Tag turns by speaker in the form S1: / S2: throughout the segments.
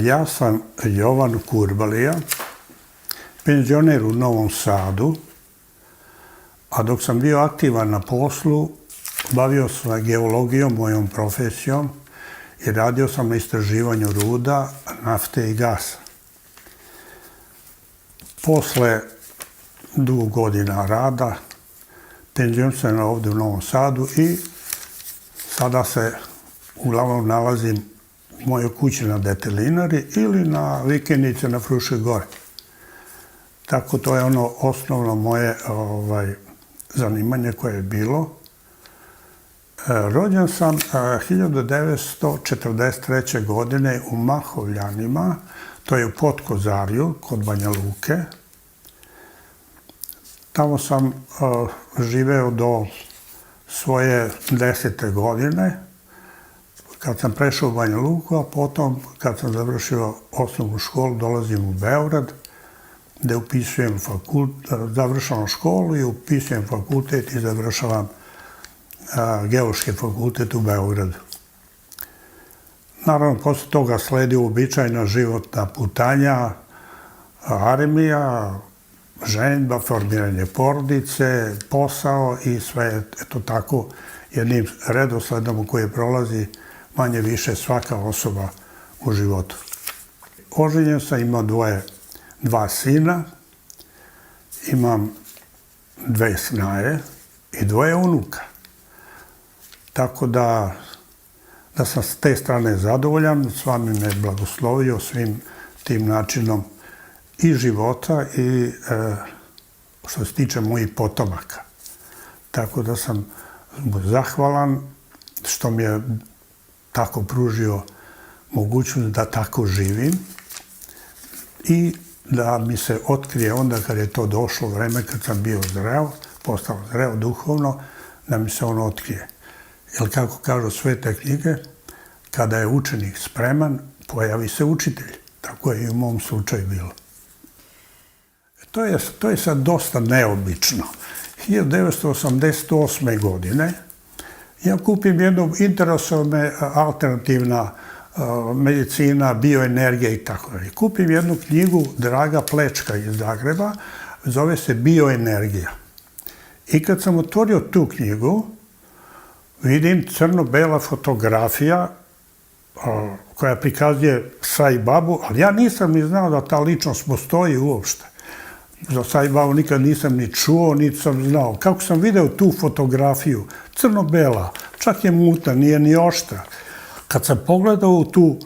S1: Ja sam Jovan Kurbalija, penzioner u Novom Sadu, a dok sam bio aktivan na poslu, bavio sam se geologijom, mojom profesijom, i radio sam na istraživanju ruda, nafte i gasa. Posle dugo godina rada, penzioniran sam ovde u Novom Sadu i sada se uglavnom nalazim u mojoj kući na Detelinari ili na vikendici na Fruškoj gori. Tako to je ono osnovno moje zanimanje koje je bilo. Rođen sam 1943. godine u Mahovljanima, to je u Podkozarju, kod Banja Luke. Tamo sam živeo do svoje 10. godine, kad sam prešao u Banja Luku, a potom, kad sam završio osnovnu školu, dolazim u Beograd, gde upisujem završavam školu i upisujem fakultet i završavam Geološki fakultet u Beogradu. Naravno, posle toga sledi uobičajena životna putanja, armija, ženidba, formiranje porodice, posao i sve, eto tako, jednim redosledom koji prolazi manje više svaka osoba u životu. Oženjen sam, imao dva sina, imam 2 snaje i 2 unuka. Tako da sam s te strane zadovoljan, s vami me blagoslovio svim tim načinom i života i što se tiče mojih potomaka. Tako da sam zahvalan što mi je tako pružio mogućnost da tako živim i da mi se otkrije onda kad je to došlo vreme, kad sam bio zreo, postao zreo duhovno, da mi se on otkrije. Jer kako kažu svete knjige, kada je učenik spreman, pojavi se učitelj. Tako je i u mom slučaju bilo. To je sad dosta neobično. 1988. godine ja kupim jednu, interesuje me alternativna medicina, bioenergija i tako dalje. Kupim jednu knjigu Draga Plečka iz Zagreba, zove se Bioenergija. I kad sam otvorio tu knjigu, vidim crno-bela fotografija koja prikazuje Sai Babu, ali ja nisam ni znao da ta ličnost postoji uopšte. Za Sai Babu nikad nisam ni čuo, niti sam znao. Kako sam video tu fotografiju, crno-bela, čak je mutna, nije ni oštra. Kad sam pogledao u tu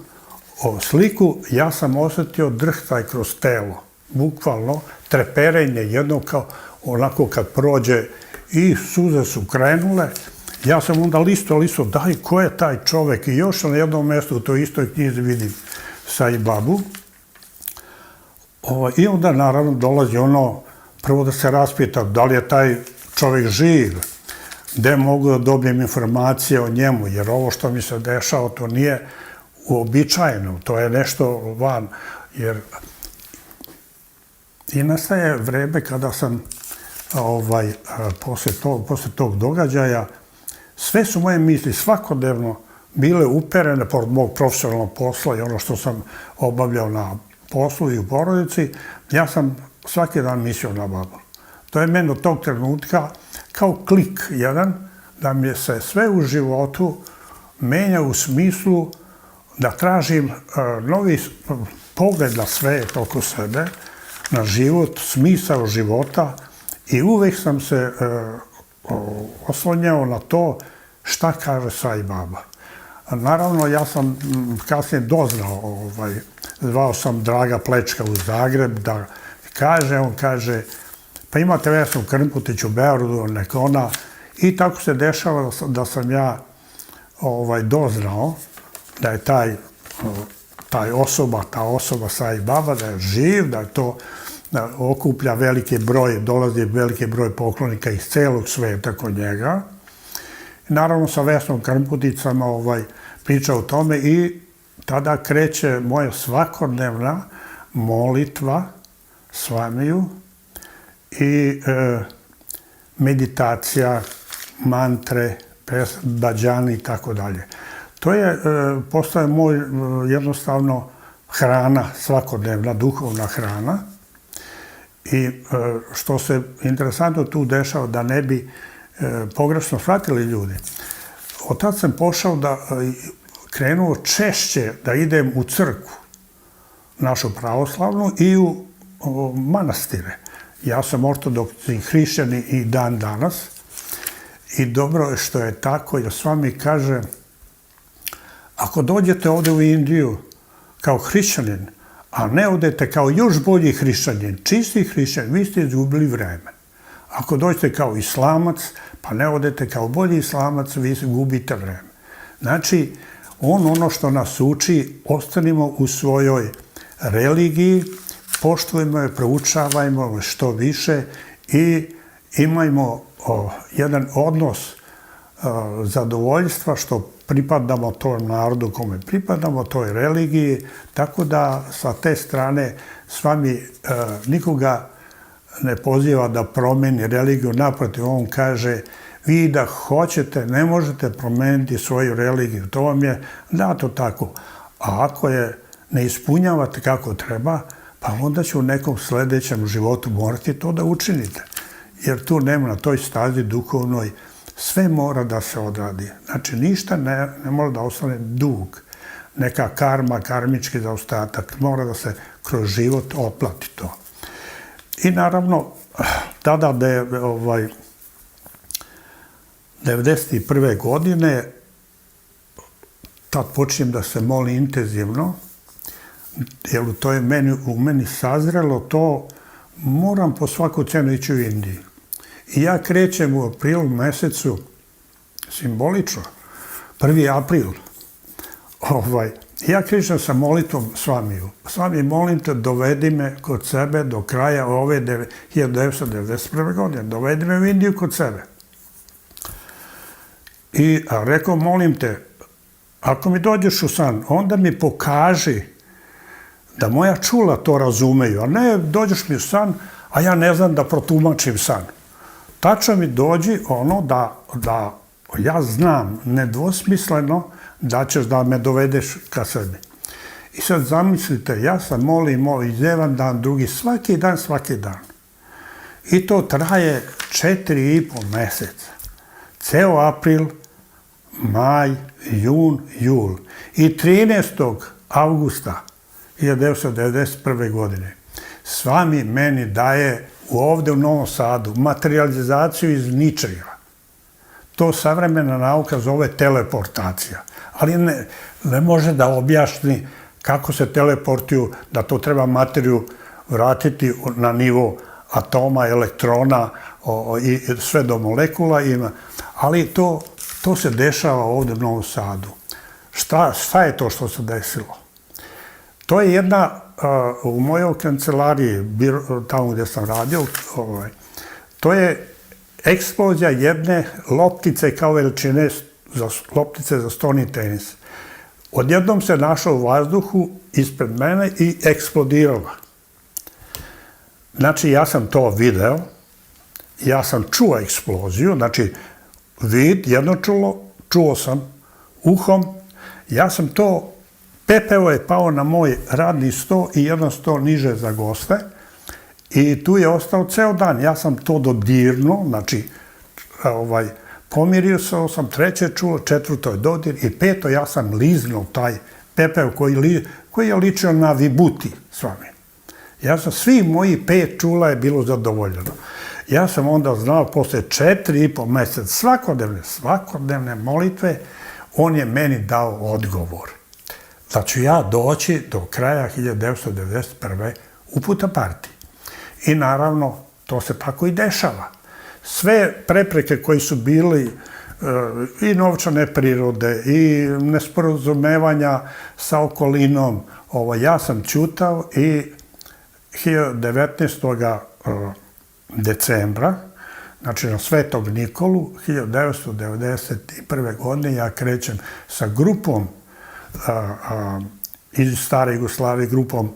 S1: sliku, ja sam osetio drhtaj kroz telo. Bukvalno, treperenje jedno kao onako kad prođe i suze su krenule. Ja sam onda listo, daj, ko je taj čovek? I još na jednom mjestu u toj istoj knjizi vidim Sai Babu. I onda naravno dolazi ono, prvo da se raspitam da li je taj čovek živ, gde mogu da dobijem informacije o njemu, jer ovo što mi se dešava, to nije uobičajeno, to je nešto van, jer i nastaje vreme kada sam posle tog događaja, sve su moje misli svakodnevno bile uperene pored mog profesionalnog posla i ono što sam obavljao na poslu i u porodici, ja sam svaki dan mislio na babu. To je meni od tog trenutka kao klik jedan, da mi se sve u životu menja u smislu da tražim novi pogled na svet oko sebe, na život, smisao života i uvek sam se oslonjao na to šta kaže Sai Baba. Naravno, ja sam kasnije doznao, zvao sam Draga Plečka u Zagreb da kaže, on kaže, pa imate Vesnu Krmputić u Beogradu, neka ona, i tako se dešava da sam ja doznao da je ta osoba Sai Baba, da je živ, da je to okuplja veliki broj, dolazi veliki broj poklonika iz celog sveta kod njega. Naravno, sa Vesnom Krmputić sam pričao o tome i tada kreće moja svakodnevna molitva svamiju i meditacija, mantre, bađani i tako dalje. To je postao moj jednostavno hrana, svakodnevna duhovna hrana. I što se interesantno tu dešava, da ne bi pogrešno shvatili ljudi. Od tad sam krenuo češće da idem u crkvu, našu pravoslavnu, i u manastire. Ja sam ortodoksni hrišćanin i dan danas. I dobro je što je tako, jer s vami kaže, ako dođete ovde u Indiju kao hrišćanin, a ne odete kao još bolji hrišćanin, čisti hrišćanin, vi ste izgubili vreme. Ako dođete kao islamac, pa ne odete kao bolji islamac, vi gubite vreme. Znači, ono što nas uči, ostanimo u svojoj religiji, poštujemo je, proučavajmo što više i imajmo jedan odnos zadovoljstva što pripadamo tom narodu kome pripadamo, toj religiji, tako da sa te strane s vami nikoga ne poziva da promeni religiju, naprotiv, on kaže, vi da hoćete, ne možete promeniti svoju religiju, to vam je dato tako. A ako je ne ispunjavate kako treba, pa onda će u nekom sledećem životu morati to da učinite. Jer tu nema, na toj stazi duhovnoj, sve mora da se odradi. Znači, ništa ne mora da ostane dug. Neka karma, karmički zaostatak, mora da se kroz život otplati to. I naravno, tada 1991. godine, tad počinjem da se molim intenzivno, jer to je u meni sazrelo to, moram po svaku cenu ići u Indiju. I ja krećem u aprilu mesecu, simbolično, 1. april, ja krećem sa molitvom s vami. S vami molim te, dovedi me kod sebe do kraja ove 1991. godine. Dovedi me u Indiju kod sebe. I rekao, molim te, ako mi dođeš u san, onda mi pokaži da moja čula to razumeju, a ne dođeš mi u san, a ja ne znam da protumačim san. Tačno mi dođi ono da ja znam nedvosmisleno da ćeš da me dovedeš ka sebi. I sad zamislite, ja sam molim jedan dan, drugi, svaki dan. I to traje 4,5 meseca. Ceo april, maj, jun, jul. I 13. avgusta 1991. godine s vami meni daje ovde u Novom Sadu materijalizaciju iz ničega. To savremena nauka zove teleportacija. Ali ne može da objasni kako se teleportuju, da to treba materiju vratiti na nivo atoma, elektrona i sve do molekula. Ali to se dešava ovde u Novom Sadu. Šta je to što se desilo? To je jedna, u mojoj kancelariji, tamo gdje sam radio, to je eksplozija jedne loptice kao veličine loptice za stoni tenis. Odjednom se našla u vazduhu ispred mene i eksplodirala. Znači, ja sam to video, ja sam čuo eksploziju, znači, vid, jedno čuo sam uhom, ja sam to, pepeo je pao na moj radni sto i jedan sto niže za goste i tu je ostao ceo dan. Ja sam to dodirnuo, znači, pomirio sam, treće čulo, četvrto je dodir i peto ja sam liznuo taj pepeo koji je ličio na vibuti s vami. Ja sam, svi moji 5 čula je bilo zadovoljeno. Ja sam onda znao, posle 4,5 meseca svakodnevne molitve, on je meni dao odgovor da ću ja doći do kraja 1991. u Puttaparthi. I naravno, to se tako i dešava. Sve prepreke koji su bili i novčane prirode i nesporazumevanja sa okolinom, ja sam ćutao i 19. decembra, znači na Svetog Nikolu, 1991. godine, ja krećem sa grupom iz stare Jugoslavije, grupom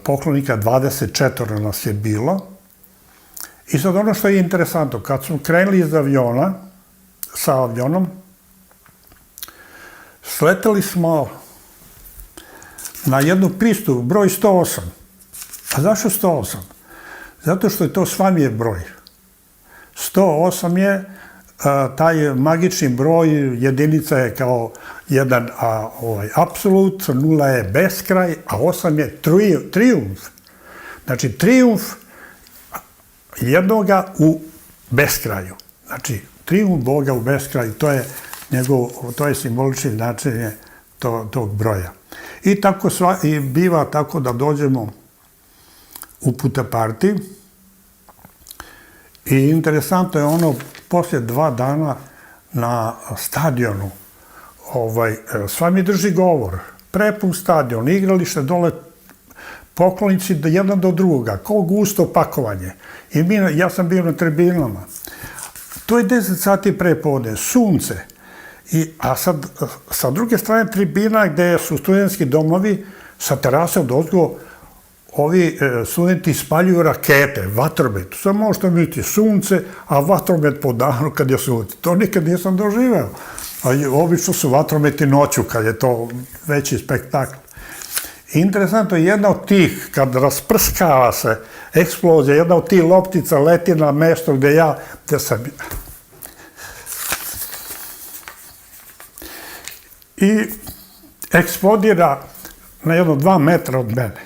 S1: poklonika, 24 nas je bilo. I sad ono što je interesantno, kad smo krenuli iz aviona, sa avionom, sleteli smo na jednu pistu, broj 108. A zašto 108? Zato što je to Svamijev broj. 108 je taj magični broj, jedinica je kao jedan apsolut, 0 je beskraj, a 8 je trijumf. Znači, trijumf jednoga u beskraju. Znači, trijumf Boga u beskraju, to je simbolično značenje tog broja. I biva tako da dođemo u Puttaparthi i interesantno je ono, poslije 2 dana na stadionu, Svami drži govor, prepun stadion, igralište dole, poklonici jedan do drugoga, kao gusto pakovanje. I ja sam bio na tribinama. To je 10 sati pre podne, sunce. A sad, sa druge strane tribina gde su studentski domovi, sa terase odozgo, ovi studenti spaljuju rakete, vatromet. Sad možete vidjeti sunce, a vatromet po danu kad je sunce. To nikad nisam doživeo. Obično su vatrometi noću, kad je to veći spektakl. Interesantno je jedna od tih, kad rasprskava se eksplozija, jedna od tih loptica leti na mesto gde sam... I eksplodira na jedno 2 metra od mene.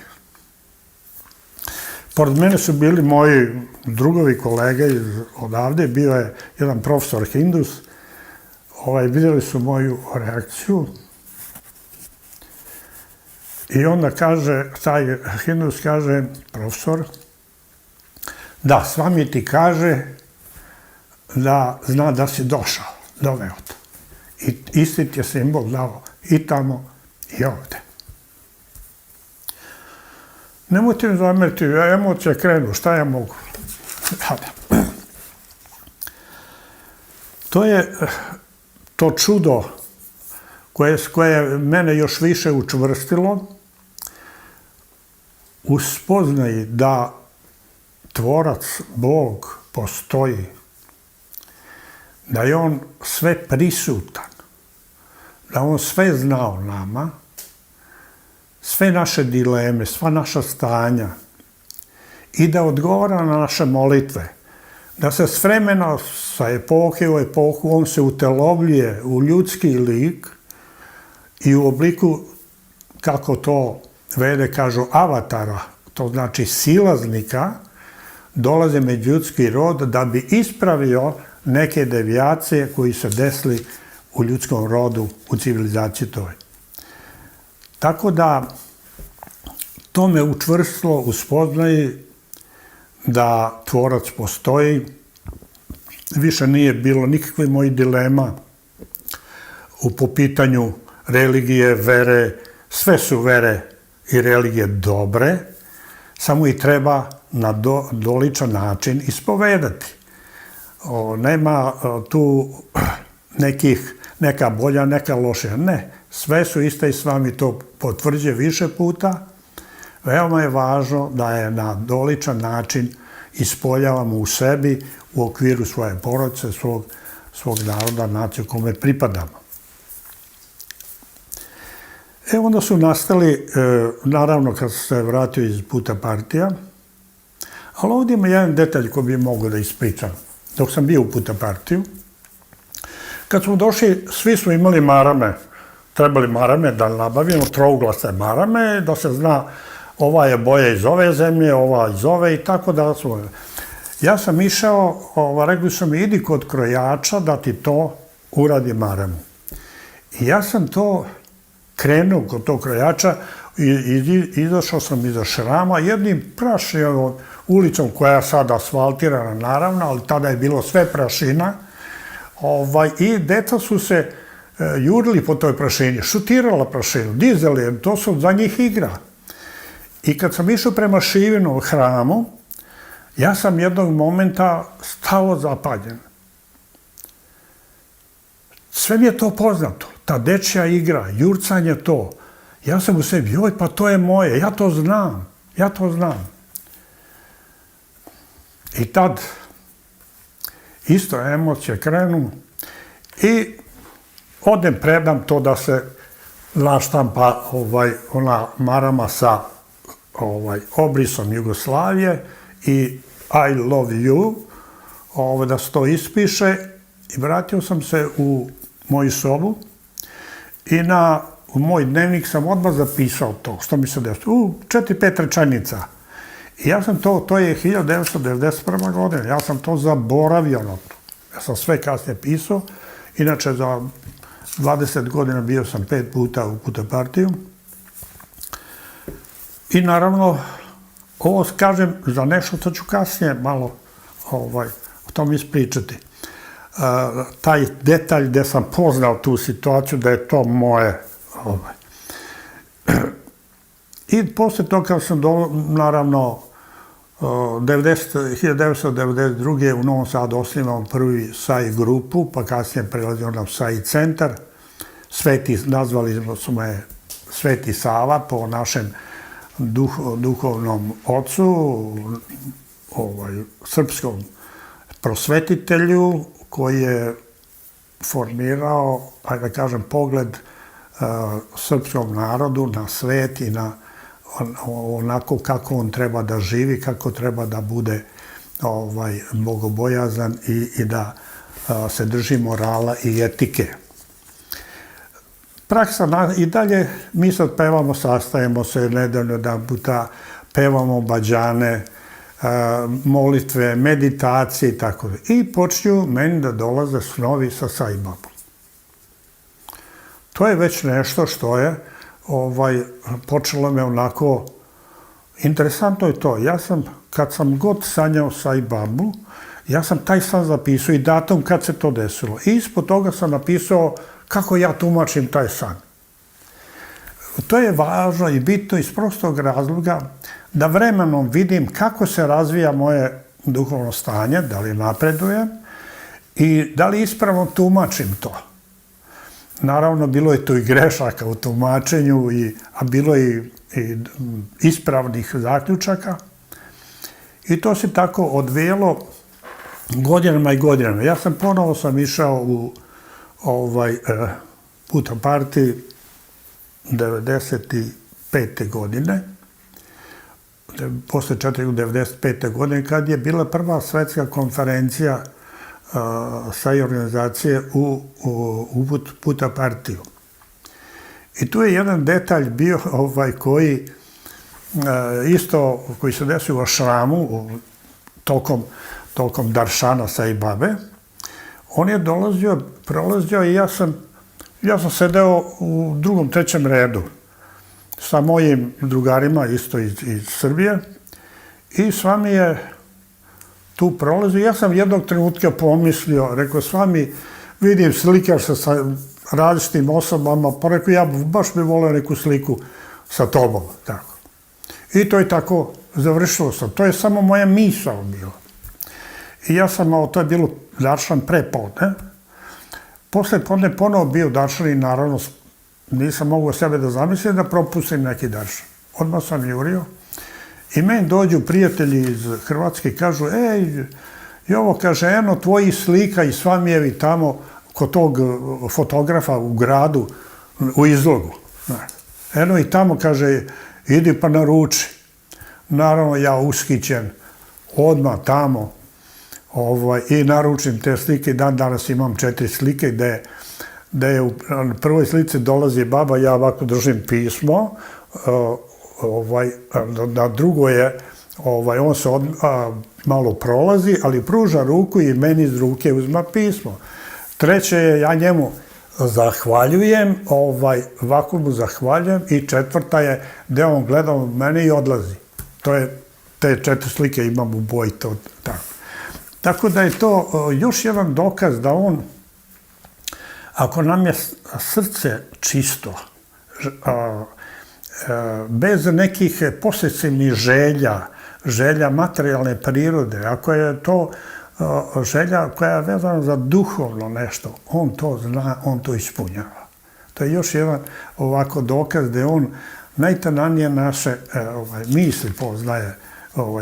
S1: Pored mene su bili moji drugovi, kolege odavde, bio je jedan profesor Hindus, vidjeli su moju reakciju i onda kaže, taj Hindus kaže, profesor, da, Svami ti kaže da zna da si došao, doveo te. I isti ti je simbol dao i tamo i ovde. Nemojte mi zameriti, emocije krenu, šta ja mogu? To je to čudo koje je mene još više učvrstilo u spoznaji da Tvorac, Bog, postoji, da je On sve prisutan, da On sve zna o nama, sve naše dileme, sva naša stanja i da odgovara na naše molitve, da se s vremena, sa epohe u epohu, On se utelovljuje u ljudski lik i u obliku, kako to Vede kažu, avatara, to znači silaznika, dolaze među ljudski rod da bi ispravio neke devijacije koji se desili u ljudskom rodu, u civilizaciji toj. Tako da, to me učvrstilo u spoznaji da Tvorac postoji. Više nije bilo nikakve mojih dilema po pitanju religije, vere. Sve su vere i religije dobre, samo ih treba na doličan način ispovedati. Nema tu neka bolja, neka lošija. Ne, sve su iste i Svami to potvrđuje više puta. Veoma je važno da je na doličan način ispoljavamo u sebi, u okviru svoje porodice, svog naroda, nacije kome pripadamo. Onda su nastali, naravno kad sam se vratio iz Puttaparthija, ali ovdje ima jedan detalj koji bi mogo da ispričam. Dok sam bio u Puttaparthiju, kad smo došli, svi smo imali marame, trebali marame da nabavimo, trouglase marame, da se zna ova je boja iz ove zemlje, ova iz ove i tako da smo... Ja sam išao, rekli su mi, idi kod krojača da ti to uradi maramu. I ja sam to krenuo kod tog krojača i izašao sam iza šrama jednim prašinom ulicom koja je sad asfaltirana naravno, ali tada je bilo sve prašina. I deca su se jurili po toj prašini, šutirala prašinu, dizeli, to su za njih igra. I kad sam išao prema Šivinom hramu, ja sam jednog momenta stao zapanjen. Sve mi je to poznato, ta dečja igra, jurcanje to. Ja sam u sebi, joj, pa to je moje, ja to znam. I tad isto emocije krenu i predam to da se naštampa ona marama sa obrisom Jugoslavije i I love you, da se to ispiše, i vratio sam se u moju sobu i u moj dnevnik sam odmah zapisao to, što mi se desilo, 4-5 rečenica. I ja sam to je 1991. godina, ja sam to zaboravio na to. Ja sam sve kasnije pisao, inače za 20 godina bio sam 5 puta u Puta-Partiju. I naravno, ovo kažem za nešto što ću kasnije malo o tom ispričati. Taj detalj gde sam poznao tu situaciju da je to moje. I posle toga kad sam naravno 1992. u Novom Sadu osnivao prvi SAI grupu, pa kasnije prelazio na SAI centar. Nazvali smo je Sveti Sava po našem duhovnom ocu, srpskom prosvetitelju koji je formirao, da kažem, pogled srpskom narodu na svet i na onako kako on treba da živi, kako treba da bude bogobojazan i da se drži morala i etike. Praksa i dalje, mi sad pevamo, sastajemo se nedeljno jedan puta, pevamo bađane, molitve, meditacije i tako. I počinju meni da dolaze snovi sa SAI babom. To je već nešto što je počelo me onako, interesantno je to. Ja sam, kad sam god sanjao SAI babu, ja sam taj san zapisao i datum kad se to desilo. I ispod toga sam napisao kako ja tumačim taj san. To je važno i bitno iz prostog razloga da vremenom vidim kako se razvija moje duhovno stanje, da li napredujem i da li ispravno tumačim to. Naravno, bilo je tu i grešaka u tumačenju, a bilo je i ispravnih zaključaka. I to se tako odvijelo godinama i godinama. Ja sam ponovo išao u Puta-Partiju 1995. godine, posle 1995. godine, kad je bila prva svetska konferencija SAI organizacije u Puta-Partiju. I tu je jedan detalj bio koji se desio u Ašramu tokom Daršana SAI babe. On je prolazio i ja sam sedeo u drugom, trećem redu sa mojim drugarima, isto iz Srbije, i s vami je tu prolazio. Ja sam jednog trenutka pomislio, rekao, s vami vidim slikaš se sa različitim osobama, pa rekao, ja baš bi volio neku sliku sa tobom. I to je tako završilo se. To je samo moja misao bila. I ja sam, to je bilo Daršan pre podne. Posle podne ponovo bio Daršan i naravno nisam mogao sebe da zamislim da propustim neki Daršan. Odmah sam jurio i meni dođu prijatelji iz Hrvatske i kažu, Jovo, kaže, eno tvoji slika i Svamijevi tamo kod tog fotografa u gradu, u izlogu. Eno i tamo, kaže, idi pa naruči. Naravno, ja uskićen, odmah tamo, i naručim te slike. Danas imam 4 slike gde je u prvoj slici dolazi baba, ja ovako držim pismo, na drugo je, on se malo prolazi, ali pruža ruku i meni iz ruke uzma pismo. Treće je, ja njemu zahvaljujem, ovako mu zahvaljujem, i četvrta je gde on gleda u mene i odlazi. To je, te 4 slike imam u boji, to tako. Tako da je to još jedan dokaz da on, ako nam je srce čisto, bez nekih posesivnih želja materijalne prirode, ako je to želja koja je vezana za duhovno nešto, on to zna, on to ispunjava. To je još jedan ovako dokaz da on najtananije naše misli poznaje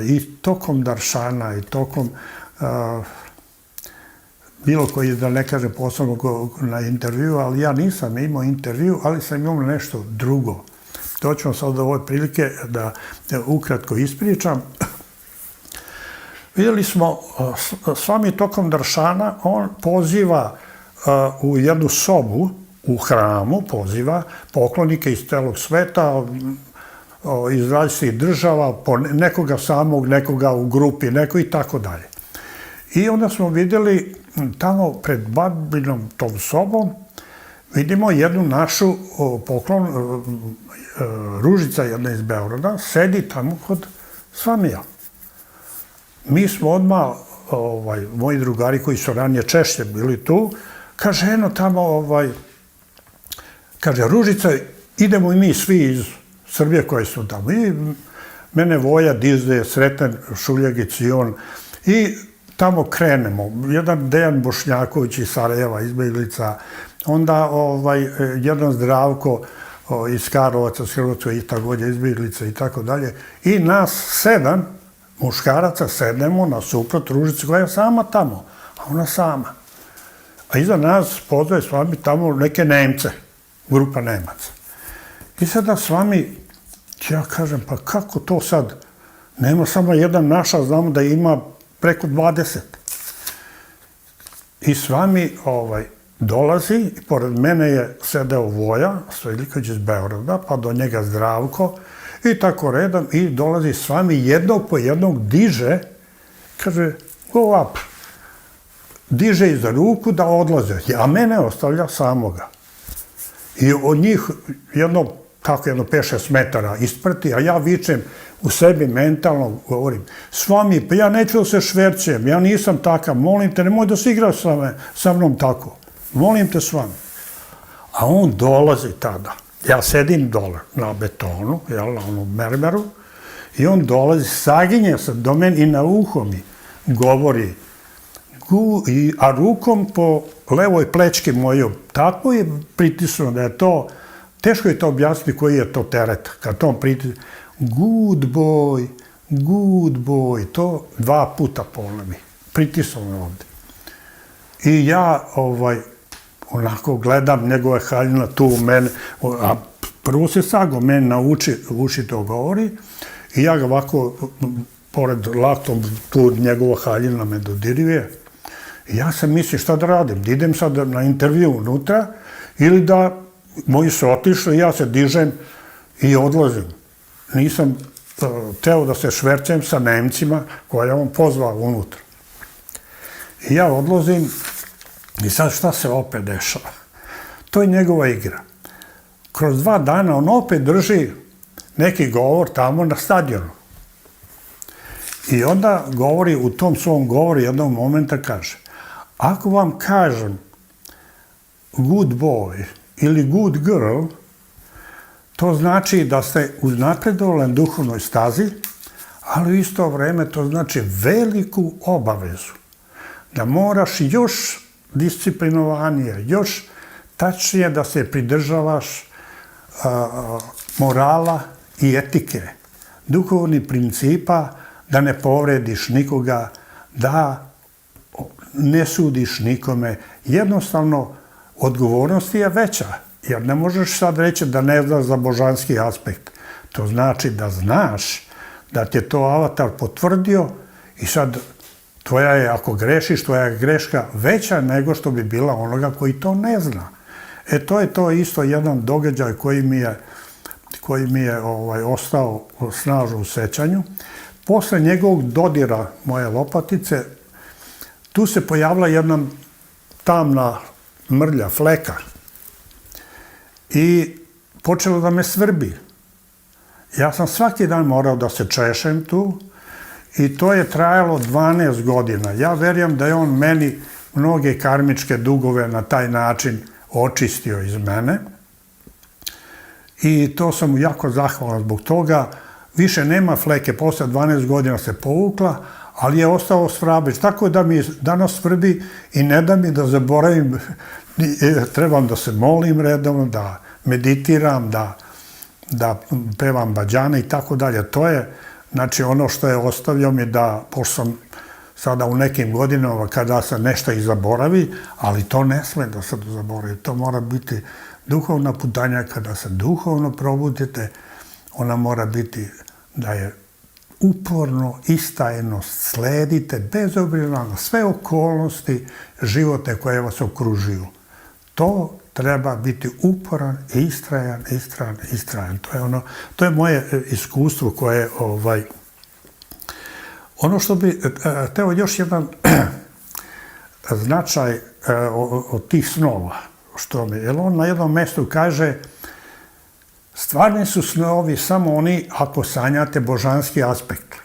S1: i tokom Daršana i tokom bilo koji, da ne kaže posebno na intervju, ali ja nisam imao intervju, ali sam imao nešto drugo. To ću vam sad ove prilike da ukratko ispričam. Vidjeli smo, Svami tokom Dršana, on poziva u jednu sobu u hramu, poziva poklonike iz celog sveta, iz različitih država, nekoga samog, nekoga u grupi, neko i tako dalje. I onda smo vidjeli tamo pred babinom tom sobom, vidimo jednu našu poklon, Ružica jedna iz Beograda, sedi tamo kod Svamija. Mi smo odmah, moji drugari koji su ranije češće bili tu, kaže, eno tamo, kaže, Ružica, idemo i mi svi iz Srbije koji su tamo. I mene Voja, Dizde, Sreten, Šuljegić i on. I tamo krenemo. Jedan Dejan Bošnjaković iz Sarajeva, izbeglica. Onda jedan Zdravko iz Karlovaca, s Hrvatska i također izbeglica i tako dalje. I nas 7 muškaraca sednemo nasuprot Ružice koja je sama tamo, a ona sama. A iza nas pozove Svami tamo neke Nemce, grupa Nemaca. I sada Svami, ja kažem, pa kako to sad? Nema samo jedan naša, znamo da ima preko 20. I Svami dolazi, i pored mene je sedeo Voja, Stojljiković iz Beograda, pa do njega Zdravko, i tako redom, i dolazi Svami jednog po jednog diže, kaže, go up. Diže iza ruku da odlaze, a mene ostavlja samoga. I od njih jedno 5-6 metara isprati, a ja vičem u sebi mentalno, govorim, Svami, pa ja neću da se šverćem, ja nisam takav, molim te, nemoj da se igraš sa mnom tako, molim te Svami. A on dolazi tada. Ja sedim dole na betonu, na onom mermeru, i on dolazi, saginje se do mene i na uho mi govori, a rukom po levoj plečki mojoj, tako je pritisnuo da je to, teško je to objasniti koji je to teret, kad to pritisnuo, good boy, to 2 puta ponovi, pritisnuo me ovde. I ja, onako gledam njegove haljina tu u mene, a prvo se sago meni na uši to govori, i ja ga ovako, pored laktom, tu njegova haljina me dodiruje. I ja sam mislim šta da radim, da idem sad na intervju unutra, ili da moji su otišli, ja se dižem i odlazim. Nisam teo da se švercem sa Nemcima koje je on pozvao unutra. I ja odlazim, i sad šta se opet dešava? To je njegova igra. Kroz 2 dana on opet drži neki govor tamo na stadionu. I onda govori, u tom svom govoru jednog momenta kaže, ako vam kažem good boy ili good girl, to znači da ste uznapredovali na duhovnoj stazi, ali u isto vreme to znači veliku obavezu. Da moraš još disciplinovanije, još tačnije da se pridržavaš morala i etike, duhovnih principa, da ne povrediš nikoga, da ne sudiš nikome. Jednostavno, odgovornost je veća, jer ne možeš sad reći da ne znaš za božanski aspekt. To znači da znaš da ti je to avatar potvrdio i sad tvoja je, ako grešiš, tvoja je greška veća nego što bi bila onoga koji to ne zna. To je to isto jedan događaj koji mi je ostao snažno u sećanju. Posle njegovog dodira moje lopatice, tu se pojavila jedna tamna mrlja, fleka. I počelo da me svrbi. Ja sam svaki dan morao da se češem tu i to je trajalo 12 godina. Ja verujem da je on meni mnoge karmičke dugove na taj način očistio iz mene. I to sam mu jako zahvalan zbog toga. Više nema fleke, posle 12 godina se povukla, ali je ostao svrabeć. Tako da mi danas svrbi i ne da mi da zaboravim, trebam da se molim redovno, da meditiram, da pevam bađane i tako dalje. To je, znači, ono što je ostavio mi da, pošto sam sada u nekim godinama kada se nešto i zaboravi, ali to ne sme da se zaboravi. To mora biti duhovna putanja. Kada se duhovno probudite, ona mora biti da je uporno, istajno sledite, bez obzira na sve okolnosti životne koje vas okružuju. To treba biti uporan, istrajan. To je moje iskustvo koje ono što bi teo još jedan značaj od tih snova, jer on na jednom mjestu kaže stvarni su snovi samo oni ako sanjate božanski aspekt.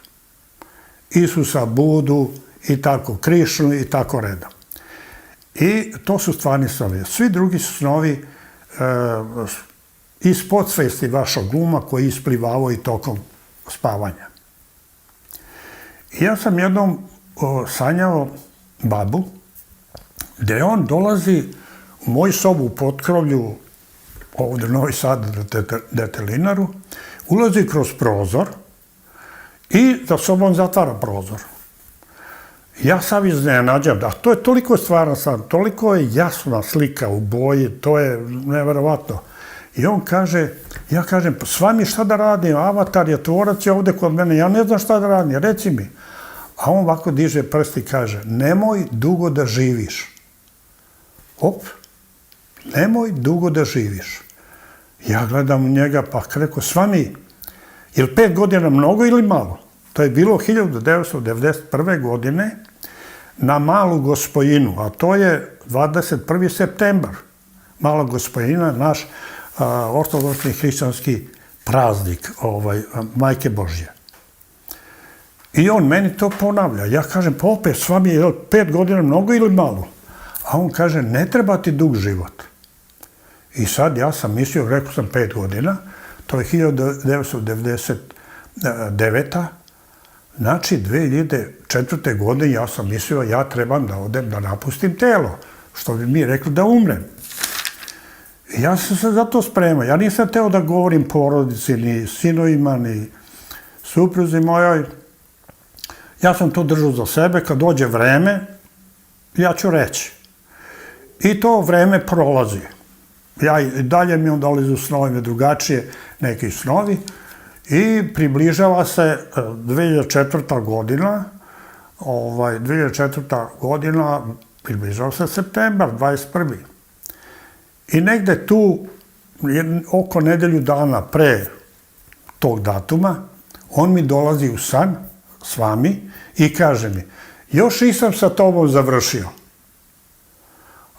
S1: Isusa, Budu i tako, Krišnu i tako redom. I to su stvarni snovi. Svi drugi su snovi iz podsvesti vašeg uma koji isplivavaju tokom spavanja. I ja sam jednom sanjao babu, gdje on dolazi u moju sobu u potkrovlju, ovdje u Novi Sad, Detelinaru, ulazi kroz prozor i za sobom zatvara prozor. Ja sam iznenađen, da to je toliko stvaran san, toliko je jasna slika u boji, to je neverovatno. I on kaže, ja kažem, s vami šta da radim, avatar je, tvorac je ovdje kod mene, ja ne znam šta da radim, reci mi. A on ovako diže prst i kaže, nemoj dugo da živiš. Nemoj dugo da živiš. Ja gledam u njega, pa rekao, s vami, je li 5 godina mnogo ili malo? To je bilo 1991. godine na Malu Gospojinu, a to je 21. septembar. Mala Gospojina, naš ortodoksni hrišćanski praznik Majke Božje. I on meni to ponavlja. Ja kažem, pa opet, s vami je 5 godina mnogo ili malo? A on kaže, ne treba ti dug život. I sad ja sam mislio, rekao sam 5 godina, to je 1999. Znači, 2004. godine ja sam mislio, ja trebam da odem da napustim telo, što bi mi rekli da umrem. I ja sam se za to spremao. Ja nisam teo da govorim porodici, ni sinovima, ni supruzi mojoj. Ja sam to držao za sebe, kad dođe vreme, ja ću reći. I to vreme prolazi. Ja i dalje mi on dolazi u snovima drugačije neki snovi i približava se 2004. godina, 2004. godina, približava se septembar, 21. I negde tu, oko nedelju dana pre tog datuma, on mi dolazi u san s vami i kaže mi, još nisam sa tobom završio.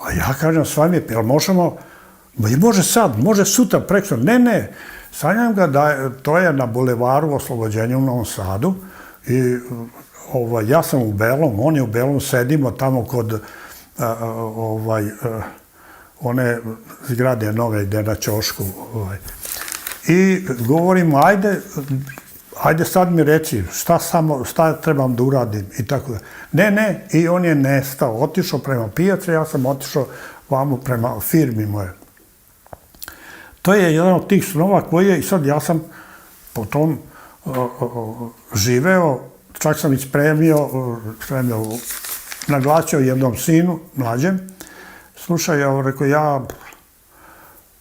S1: A ja kažem s vami, jel možemo, može sad, može sutra, preksutra. Ne, sanjam ga da to je na bulevaru Oslobođenja u Novom Sadu i ja sam u belom, on je u belom, sedimo tamo kod one zgrade nove gde na ćošku. I govorimo, ajde sad mi reci, šta trebam da uradim i tako da. Ne, i on je nestao, otišao prema pijaci, ja sam otišao vamo prema firmi moje. To je jedan od tih snova koji je, i sad ja sam potom živeo, čak sam ih spremio, naglasio jednom sinu, mlađem, slušaj, ja rekao,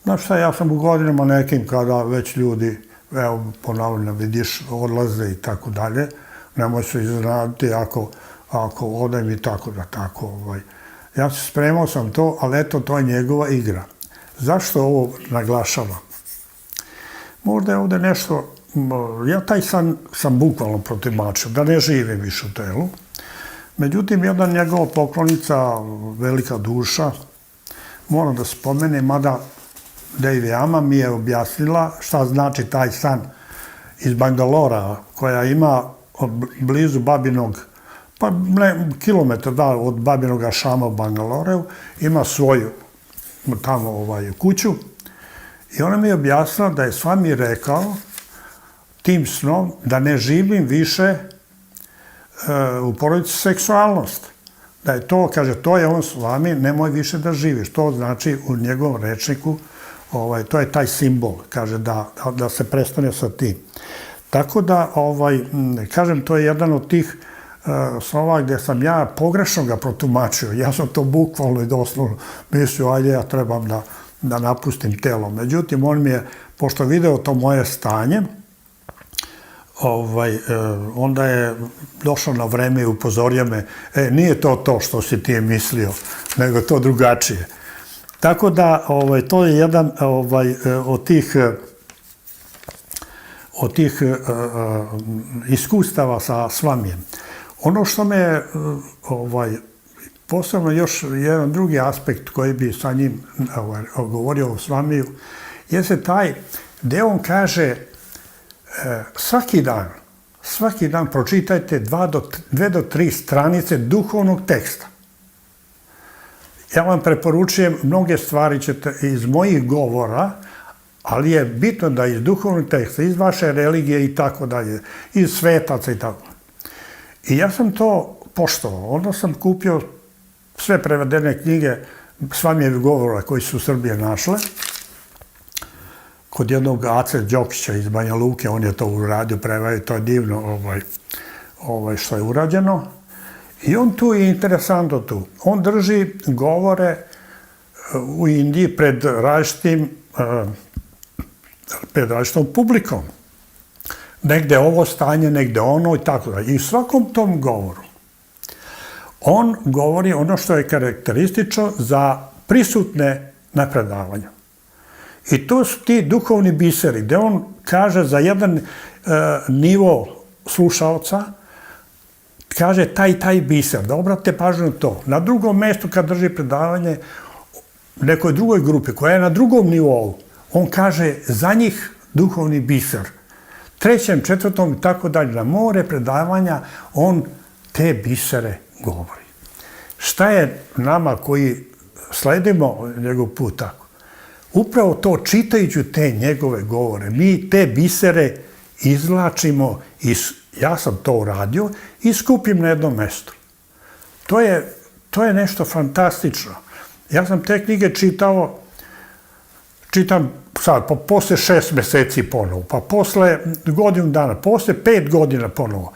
S1: znaš šta, ja sam u godinama nekim kada već ljudi, evo, ponavljam, vidiš, odlaze i tako dalje, nemoj se iznenaditi ako odem i tako da tako. Ja se spremao sam to, ali eto, to je njegova igra. Zašto ovo naglašavam? Možda je ovdje nešto, ja taj san sam bukvalno protumačio, da ne živim više u telu. Međutim, jedna njegova poklonica, velika duša, moram da spomenem, mada Devi Ama mi je objasnila šta znači taj san iz Bangalora, koja ima blizu Babinog, pa kilometar od Babinog Ašama u Bangaloreu, ima svoju tamo kuću. I ona mi je objasnila da je s vami rekao tim snom da ne živim više u porodici seksualnost. Da je to, kaže, to je on s vami, nemoj više da živiš. To znači u njegovom rečniku, to je taj simbol, kaže, da se prestane sa tim. Tako da, kažem, to je jedan od tih slova gdje sam ja pogrešno ga protumačio. Ja sam to bukvalno i doslovno mislio, ajde ja trebam da napustim telo. Međutim, on mi je, pošto video to moje stanje, onda je došao na vreme i upozorio me, nije to što si ti mislio, nego to drugačije. Tako da, to je jedan od tih iskustava sa Svamijem. Ono što me posebno još jedan drugi aspekt koji bi sa njim govorio o Svamiju, jeste taj gdje on kaže svaki dan pročitajte 2 do 3 stranice duhovnog teksta. Ja vam preporučujem, mnoge stvari ćete iz mojih govora, ali je bitno da iz duhovnog teksta, iz vaše religije i tako dalje, iz svetaca i tako. I ja sam to poštovao. Onda sam kupio sve prevedene knjige Svamijevih govora koji su u Srbiji našle. Kod jednog Ace Đokića iz Banja Luke, on je to uradio, prevadio, to je divno što je urađeno. I on tu je interesantno tu. On drži govore u Indiji pred različitom publikom. Negde ovo stanje, negde ono i tako da. I u svakom tom govoru on govori ono što je karakteristično za prisutne na predavanju. I to su ti duhovni biseri, gde on kaže za jedan nivo slušalca, kaže taj biser, da obrate pažnju na to. Na drugom mjestu kad drži predavanje nekoj drugoj grupi koja je na drugom nivou, on kaže za njih duhovni biser. Trećem, četvrtom i tako dalje, na more predavanja on te bisere govori. Šta je nama koji sledimo njegov put tako? Upravo to, čitajući te njegove govore, mi te bisere izvlačimo, ja sam to uradio, i skupim na jednom mjestu. To je nešto fantastično. Ja sam te knjige čitam sad, pa posle 6 mjeseci ponovo, pa posle godinu dana, posle 5 godina ponovo.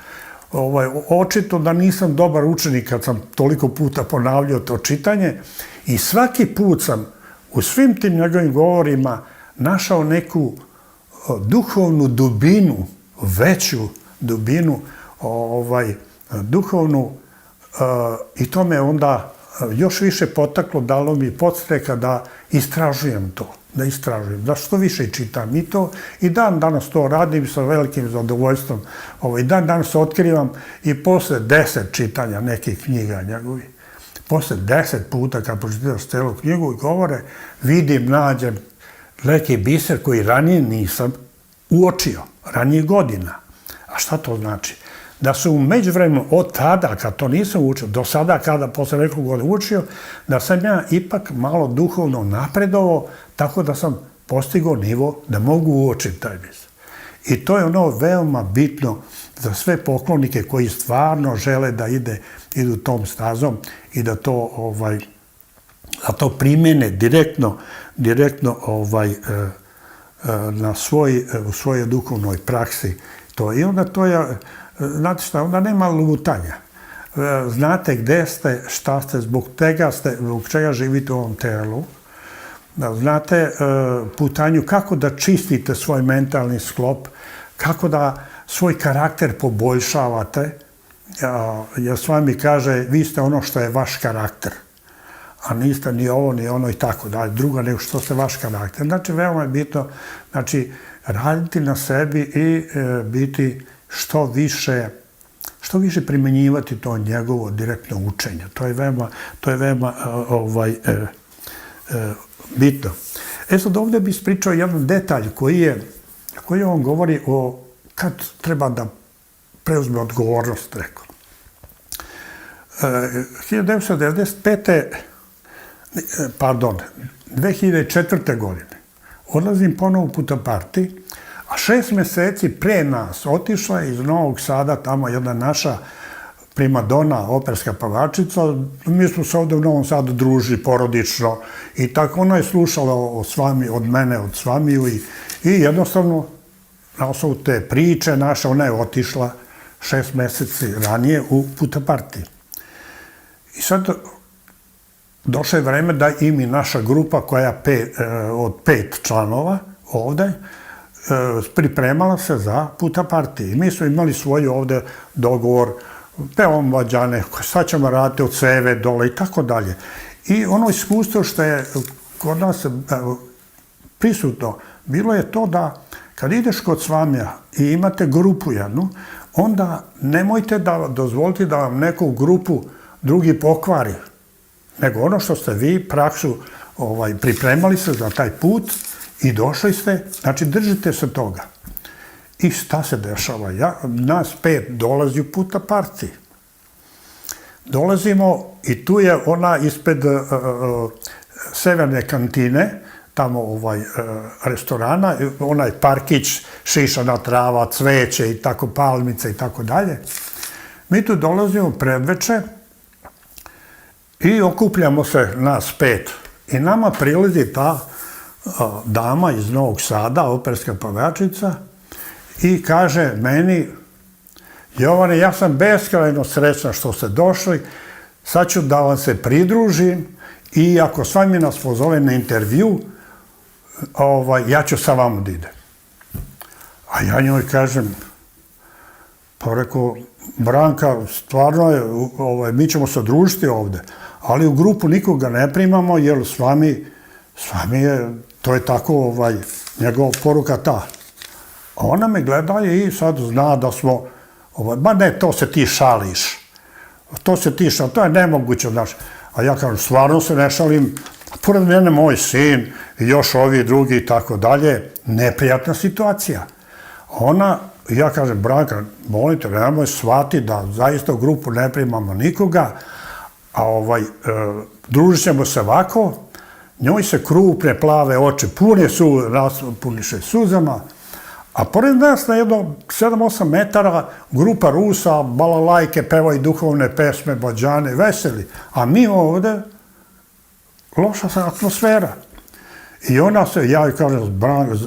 S1: Očito da nisam dobar učenik kad sam toliko puta ponavljao to čitanje i svaki put sam u svim tim njegovim govorima našao neku duhovnu dubinu, veću dubinu, duhovnu, i to me onda još više potaklo, dalo mi podstreka da istražujem to, da što više čitam i to. I dan danas to radim sa velikim zadovoljstvom. I dan danas otkrivam i posle 10 čitanja nekih knjiga njegovih, posle 10 puta kad pročitam celu knjigu i govore, vidim, nađem neki biser koji ranije nisam uočio, ranije godina. A šta to znači? Da su u međuvremenu od tada, kad to nisam učio, do sada kada posle nekog godina učio, da sam ja ipak malo duhovno napredovao, tako da sam postigao nivo da mogu uočiti taj biser. I to je ono veoma bitno za sve poklonike koji stvarno žele da idu tom stazom i da to primene direktno u svojoj duhovnoj praksi. I onda to je, znate šta, onda nema lutanja. Znate gde ste, šta ste, zbog čega živite u ovom telu. Znate putanju kako da čistite svoj mentalni sklop, kako da svoj karakter poboljšavate, jer s vami kaže, vi ste ono što je vaš karakter, a niste ni ovo, ni ono i tako dalje, drugo nego što ste vaš karakter. Znači, veoma je bitno, znači, raditi na sebi i biti što više primjenjivati to njegovo direktno učenje. To je veoma bitno. Sad ovdje bih ispričao jedan detalj koji on govori o kad treba da preuzme odgovornost, rekao. 2004. godine odlazim ponovo u Putoparti, a 6 mjeseci pre nas otišla je iz Novog Sada tamo jedna naša primadona, operska pavačica. Mi smo se ovdje u Novom Sadu družili porodično i tako ona je slušala od mene, od Svamiju i jednostavno na osnovu te priče naše ona je otišla 6 meseci ranije u Putaparti. I sad došlo je vreme da i mi naša grupa koja od 5 članova ovde pripremala se za Putaparti. I mi smo imali svoj ovde dogovor, pevamo vađane, sad ćemo raditi od Seve dole i tako dalje. I ono iskustvo što je kod nas prisutno, bilo je to da kad ideš kod Svamija i imate grupu jednu, onda nemojte da dozvolite da vam neku grupu drugi pokvari, nego ono što ste vi praksu pripremali se za taj put i došli ste, znači držite se toga. I šta se dešava? Nas 5 dolazi u Putaparti. Dolazimo i tu je ona ispred severne kantine, tamo restorana, onaj parkić, šišana trava, cveće i tako, palmice i tako dalje. Mi tu dolazimo predveče i okupljamo se nas 5. I nama prilazi ta dama iz Novog Sada, operska pevačica, i kaže meni: Jovane, ja sam beskrajno srećna što ste došli, sad ću da vam se pridružim i ako Svami nas pozove na intervju, ja ću sa vama da idem. A ja njoj kažem, pa rekao, Branka, stvarno je, mi ćemo se družiti ovde, ali u grupu nikoga ne primamo, jer Svami je, to je tako, njegova poruka ta. A ona me gleda i sad zna da smo, ba ne, to se ti šališ. To je nemoguće, znaš. A ja kažem, stvarno se ne šalim, pored mene moj sin i još ovi drugi i tako dalje, neprijatna situacija. Ja kažem, Branka, molite, nemoj shvati da zaista u grupu ne primamo nikoga, a družit ćemo se ovako, njoj se krupne, plave oči, puniše suzama, a pored nas na jedno 7-8 metara grupa Rusa, balalajke, pevaju duhovne pesme, bađane, veseli, a mi ovde loša atmosfera. I ona se, ja joj kažem,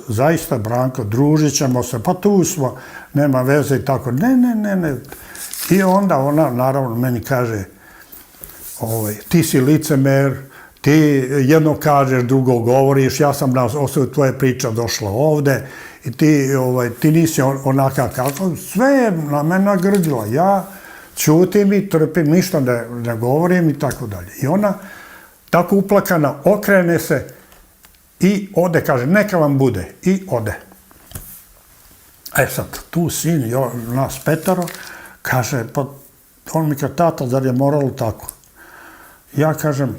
S1: zaista Branko, družit ćemo se, pa tu smo, nema veze i tako, ne. I onda ona, naravno, meni kaže, ti si licemer, ti jedno kažeš, drugo govoriš, ja sam na osnovu tvoje priča došla ovde i ti nisi onaka kako, sve je na mene nagrđila, ja ćutim i trpim, ništa ne govorim i tako dalje. I ona, tako uplakana, okrene se i ode, kaže, neka vam bude, i ode. Sad, tu sin, nas 5, kaže, pa on mi kaže, tata, zar je moralo tako? Ja kažem,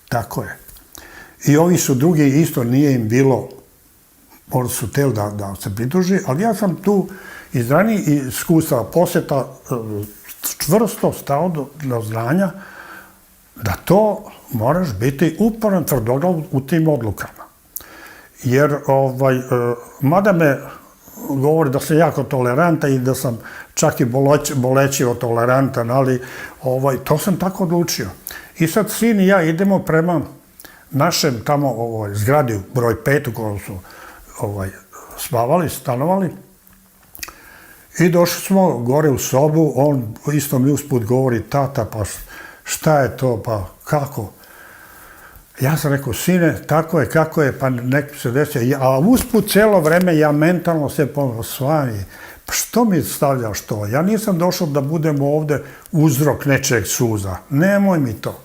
S1: tako je. I ovi su drugi, isto nije im bilo, možda su hteli da se pridruži, ali ja sam tu iz ranijih iskustva posjeta čvrsto stao do znanja da to moraš biti uporan, tvrdoglav u tim odlukama. Jer, mada me govori da sam jako tolerantan i da sam čak i bolećivo tolerantan, ali to sam tako odlučio. I sad sin i ja idemo prema našem tamo zgradi broj 5 u kojoj su spavali, stanovali. I došli smo gore u sobu, on isto mi usput govori, tata, pa šta je to, pa kako? Ja sam rekao, sine, tako je, kako je, pa nek se desi. A usput cijelo vreme ja mentalno se ponovno, Svami, pa što mi stavljaš to? Ja nisam došao da budem ovde uzrok nečeg suza. Nemoj mi to.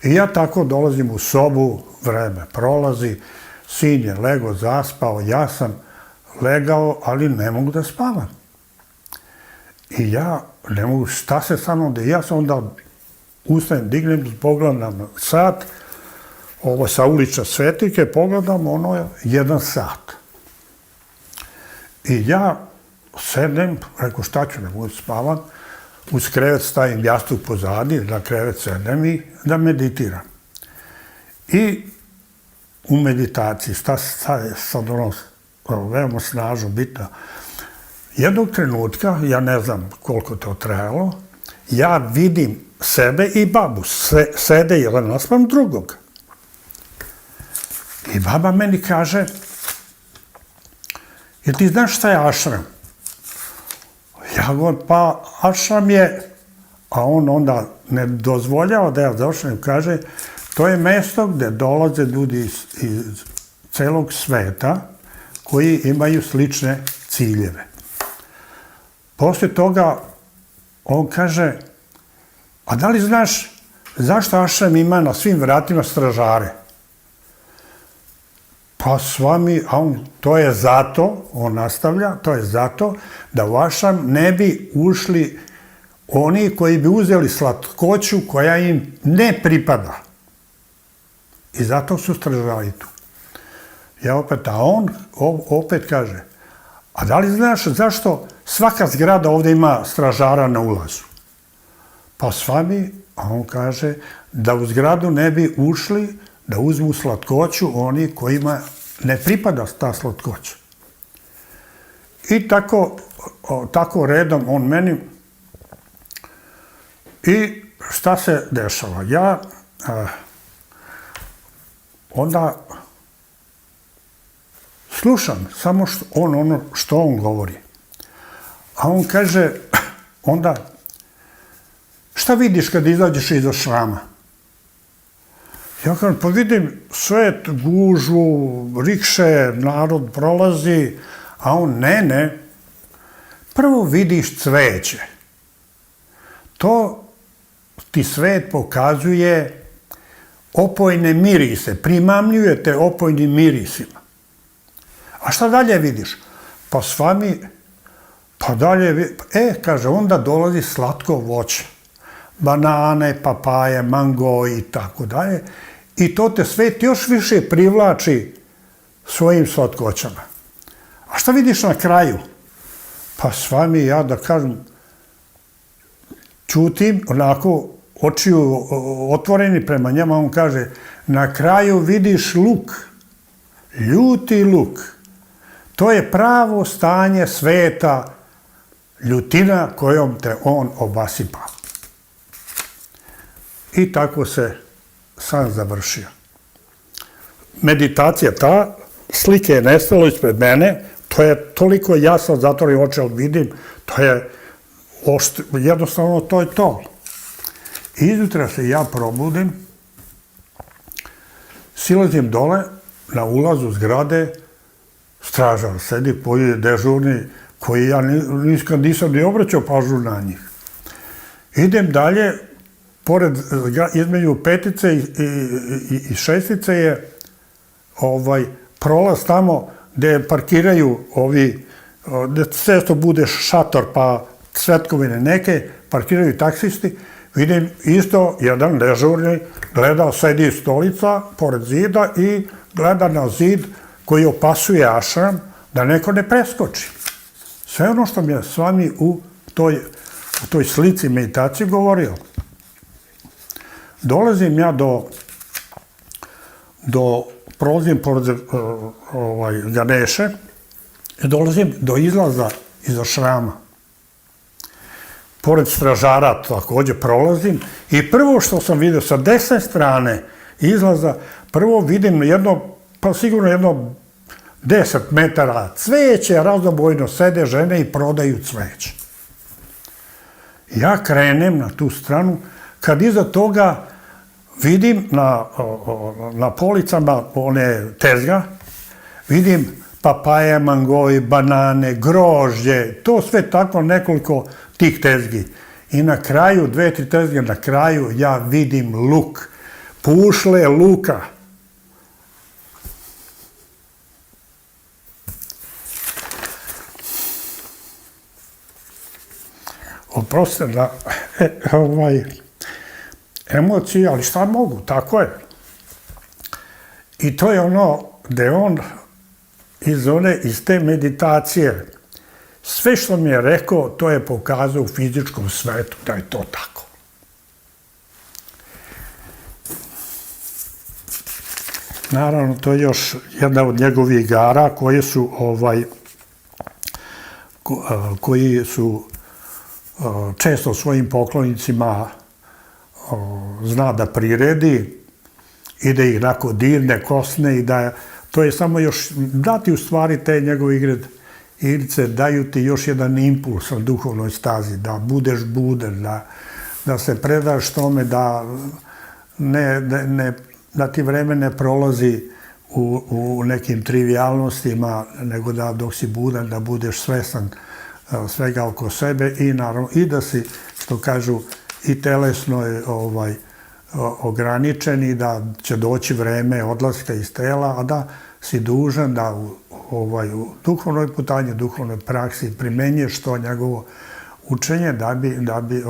S1: I ja tako dolazim u sobu, vreme prolazi, sin je legao, zaspao, ja sam legao, ali ne mogu da spavam. I ja ne mogu, šta se sa mnom, ja sam onda ustajem, dignem, pogledam na sat, ovo sa uliča Svetlike, pogledam, ono je 1 sat. I ja sednem, rekao, šta ću, ne mogu spavam, uz krevet stavim jastuk pozadi, na krevet sednem i da meditiram. I u meditaciji, šta je sad ono, veoma snažno, bitno, jednog trenutka, ja ne znam koliko to trajalo, ja vidim sebe i babu, sede jedan naspram drugog. I baba meni kaže, jel ti znaš šta je ašram? Ja govorim, pa ašram je, a on onda ne dozvoljava da ja završim, kaže, to je mesto gde dolaze ljudi iz celog sveta koji imaju slične ciljeve. Posle toga on kaže, a da li znaš zašto ašram ima na svim vratima stražare? Pa s vami, a on, to je zato, on nastavlja, to je zato da u ašram ne bi ušli oni koji bi uzeli slatkoću koja im ne pripada. I zato su stražari tu. Ja opet, a on opet kaže, a da li znaš zašto svaka zgrada ovde ima stražara na ulazu? Pa s vami, a on kaže, da u zgradu ne bi ušli da uzmu slatkoću oni kojima ne pripada ta slatkoća. I tako redom on meni. I šta se dešava? Ja onda slušam samo ono što on govori. A on kaže, onda, šta vidiš kad izađeš iz ašrama? Ja kažem, pa vidim svet, gužu, rikše, narod prolazi, a on, ne, prvo vidiš cveće. To ti svet pokazuje opojne mirise, primamljuje te opojnim mirisima. A šta dalje vidiš? Pa s vami, pa dalje, kaže, onda dolazi slatko voće. Banane, papaje, mango i tako dalje. I to te svet još više privlači svojim slatkoćama. A šta vidiš na kraju? Pa s vami, ja da kažem, ćutim, onako, očiju otvoreni prema njema, on kaže, na kraju vidiš luk, ljuti luk. To je pravo stanje sveta, ljutina kojom te on obasipa. I tako se sam završio. Meditacija ta, slike je nestalo ispred mene, to je toliko jasno, zatvorim oči, ali vidim, to je, jednostavno to je to. Izjutra se ja probudim, silazim dole, na ulazu zgrade, stražar sedi, koji dežurni, koji ja nikad nisam ni obraćao pažnju na njih. Idem dalje, pored, između petice i šestice je prolaz tamo gde parkiraju ovi, gde često bude šator pa svetkovine neke, parkiraju taksisti, vidim isto jedan dežurni gleda, sedi stolica pored zida i gleda na zid koji opasuje ašram da neko ne preskoči. Sve ono što mi je s vami u toj slici meditacije govorio. Dolazim ja prolazim pored Ganeše i dolazim do izlaza iz ašrama. Pored stražara takođe prolazim i prvo što sam vidio sa desne strane izlaza, prvo vidim pa sigurno jedno 10 metara cveće, raznobojno sede žene i prodaju cveće. Ja krenem na tu stranu, kad iza toga vidim na policama one tezga, vidim papaje, mangoji, banane, grožđe, to sve tako nekoliko tih tezgi. I na kraju, 2-3 tezge na kraju, ja vidim luk, pušle luka. Oprostite na emocije, ali šta mogu, tako je. I to je ono gde on iz te meditacije, sve što mi je rekao, to je pokazao u fizičkom svetu, da je to tako. Naravno, to je još jedna od njegovih igara koji su često svojim poklonicima zna da priredi i da ih onako dirne, kosne i da to je samo još dati u stvari te njegove igre igrice daju ti još jedan impuls na duhovnoj stazi, da budeš budan, da se predaš tome, da ti vreme ne prolazi u nekim trivijalnostima, nego da dok si budan, da budeš svestan svega oko sebe i naravno i da si, što kažu, i telesno ograničen i da će doći vreme odlaska iz tela, a da si dužan da u duhovnoj putanji, duhovnoj praksi primenjuješ to njegovo učenje da bi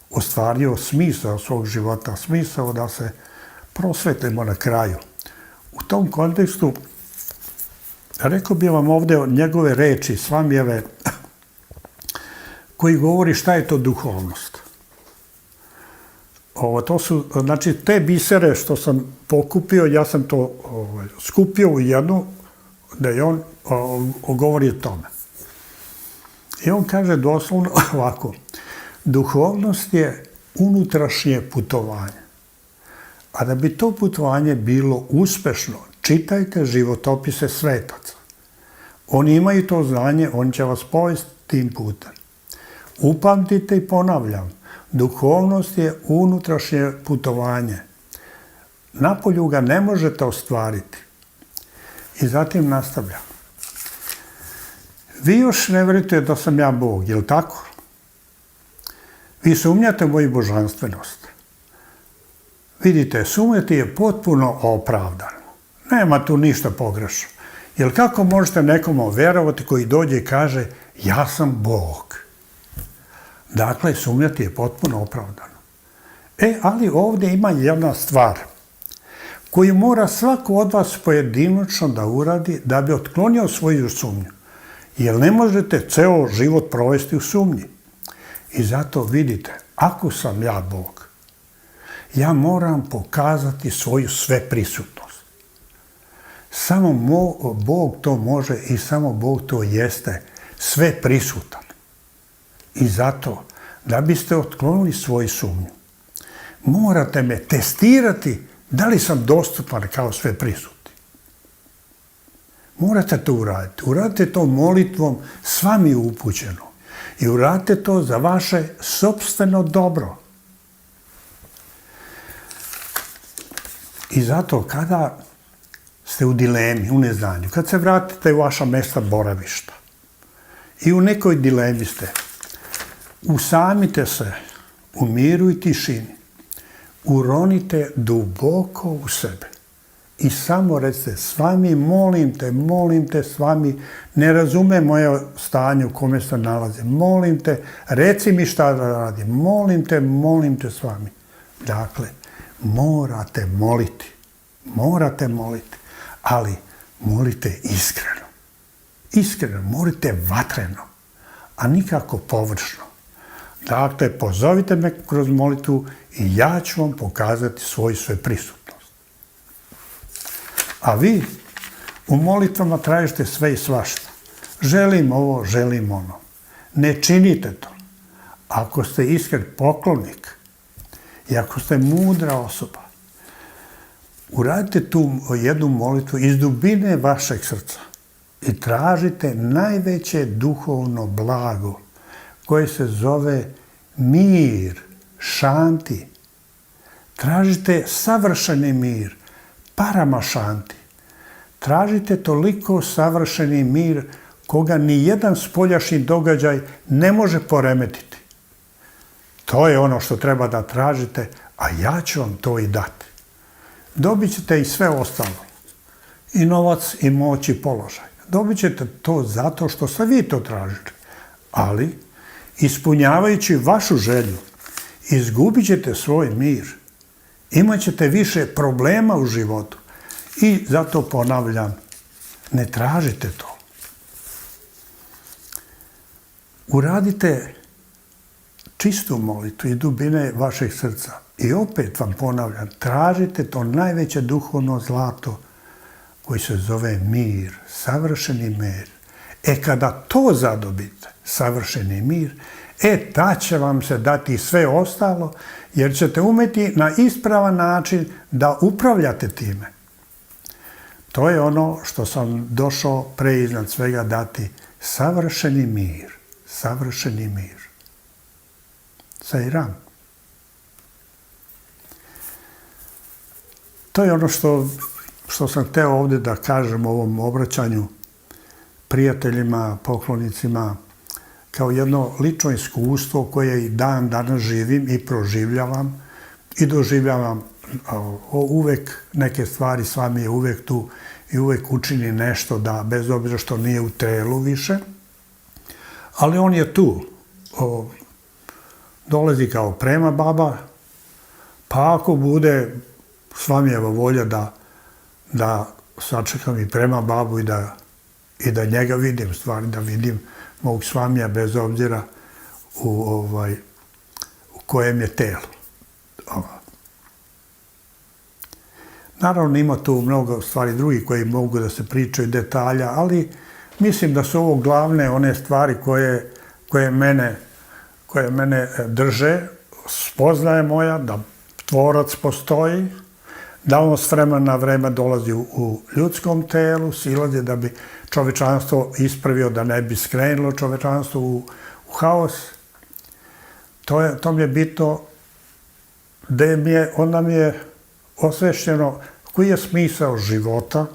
S1: ostvario smisao svog života, smisao da se prosvetimo na kraju. U tom kontekstu rekao bih vam ovdje njegove reči, Svamijeve, koji govori šta je to duhovnost. To su, znači, te bisere što sam pokupio, ja sam to skupio u jednu, da je on govori o tome. I on kaže doslovno ovako: duhovnost je unutrašnje putovanje. A da bi to putovanje bilo uspešno, čitajte životopise svetaca. Oni imaju to znanje, on će vas povesti tim putem. Upamtite i ponavljam, duhovnost je unutrašnje putovanje. Napolju ga ne možete ostvariti. I zatim nastavlja. Vi još ne verujete da sam ja Bog, je li tako? Vi sumnjate u moju božanstvenost. Vidite, sumnjati je potpuno opravdano. Nema tu ništa pogrešno. Jer kako možete nekomu vjerovati koji dođe i kaže ja sam Bog? Dakle, sumnjati je potpuno opravdano. Ali ovdje ima jedna stvar koju mora svako od vas pojedinačno da uradi da bi otklonio svoju sumnju. Jer ne možete ceo život provesti u sumnji. I zato vidite, ako sam ja Bog, ja moram pokazati svoju sveprisutnost. Samo Bog to može i samo Bog to jeste sve prisutan. I zato, da biste otklonili svoju sumnju, morate me testirati da li sam dostupan kao sve prisutni. Morate to uraditi. Uradite to molitvom s vami upućeno. I uradite to za vaše sopstveno dobro. I zato kada ste u dilemi, u neznanju, kad se vratite u vaša mjesta boravišta i u nekoj dilemi ste, usamite se u miru i tišini, uronite duboko u sebe i samo recite s vami, molim te s vami, ne razumem moje stanje u kome se nalazim, molim te, reci mi šta da radim, molim te s vami. Dakle, morate moliti, ali molite iskreno. Iskreno, molite vatreno, a nikako površno. Dakle, pozovite me kroz molitvu i ja ću vam pokazati svoju sveprisutnost. A vi u molitvama tražite sve i svašta. Želim ovo, želim ono. Ne činite to. Ako ste iskren poklonik i ako ste mudra osoba, uradite tu jednu molitvu iz dubine vašeg srca i tražite najveće duhovno blago koje se zove mir, šanti. Tražite savršeni mir, parama šanti. Tražite toliko savršeni mir koga ni jedan spoljašnji događaj ne može poremetiti. To je ono što treba da tražite, a ja ću vam to i dati. Dobit ćete i sve ostalo. I novac, i moć, i položaj. Dobit ćete to zato što ste vi to tražili. Ali, ispunjavajući vašu želju, izgubit ćete svoj mir. Imat ćete više problema u životu. I zato ponavljam, ne tražite to. Uradite čistu molitvu iz dubine vašeg srca. I opet vam ponavljam, tražite to najveće duhovno zlato koji se zove mir, savršeni mir. Kada to zadobite, savršeni mir, tad će vam se dati sve ostalo, jer ćete umeti na ispravan način da upravljate time. To je ono što sam došao pre iznad svega dati savršeni mir. Savršeni mir. Sairam. To je ono što sam hteo ovdje da kažem u ovom obraćanju prijateljima, poklonicima, kao jedno lično iskustvo koje i dan danas živim i proživljavam i doživljavam uvek neke stvari, s vami je uvek tu i uvek učini nešto da, bez obzira što nije u telu više, ali on je tu. Dolazi kao prema baba, pa ako bude s vami je volja da sačekam i prema babu i da njega vidim, stvari da vidim mog svamija bez obzira u kojem je telu. Naravno ima tu mnogo stvari drugih koji mogu da se pričaju detalja, ali mislim da su ovo glavne one stvari koje mene drže, spoznaje moja da tvorac postoji, da on s vremena na vreme dolazi u ljudskom telu, silazi da bi čovečanstvo ispravio, da ne bi skrenulo čovečanstvo u haos. To mi je bitno, onda mi je osvešćeno koji je smisao života,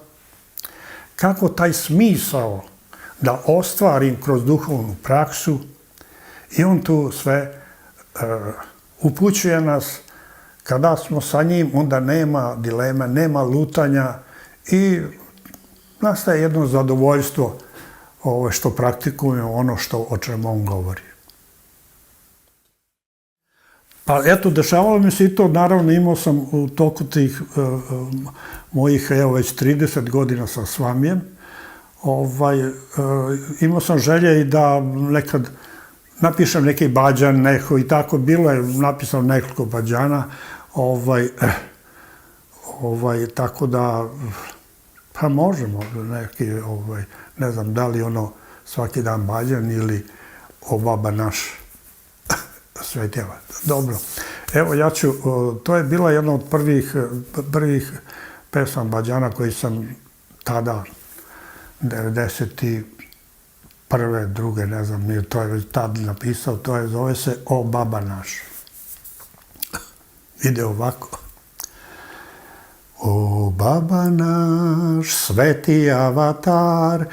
S1: kako taj smisao da ostvarim kroz duhovnu praksu i on tu sve upućuje nas. Kada smo sa njim, onda nema dilema, nema lutanja i nastaje jedno zadovoljstvo što praktikujemo, ono o čemu on govori. Pa eto, dešavalo mi se i to, naravno imao sam u toku tih mojih, evo već 30 godina sa svamijem, imao sam želje i da nekad napišem neki bađan, neko i tako, bilo je napisano nekoliko bađana, tako da, pa možemo neki, ne znam, da li ono svaki dan bađan ili o baba naš svetjeva. Dobro, evo ja ću, to je bila jedna od prvih pesama bađana koji sam tada, 91. druge, ne znam, to je već tad napisao, zove se O baba naš. Ide ovako. O baba naš, sveti avatar,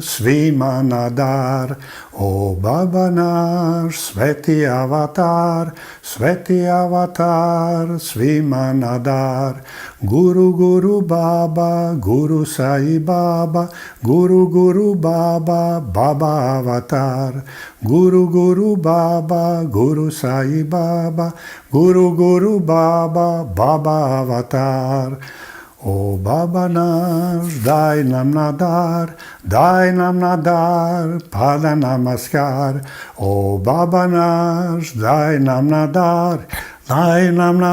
S1: svima na dar. O baba naš, sveti avatar, svima na dar. Guru, guru, baba, guru sai baba, guru, guru, baba, baba avatar. Guru, guru, baba, guru sai baba, guru, guru, baba, baba avatar. O baba naš, daj nam na dar, pada namaskar. O baba naš, daj nam na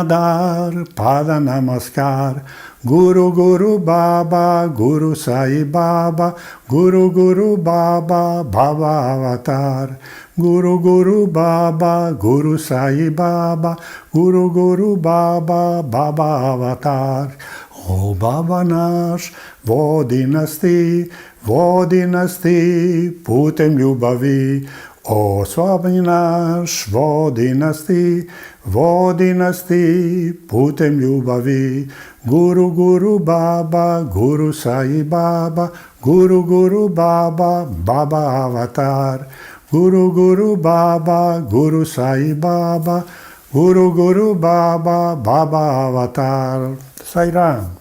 S1: dar, pada namaskar. Guru, guru, baba, guru sai baba, guru, guru, baba, baba avatar. Guru, guru, baba, guru sai baba, guru, guru, baba, baba avatar. O baba naš, vodi nas ti putem ljubavi. O svami naš, vodi nas ti putem ljubavi. Guru, guru, baba, guru sai baba, guru, guru, baba, baba avatar. Guru, guru, baba, guru sai baba, guru, guru, baba, baba avatar. Sairam.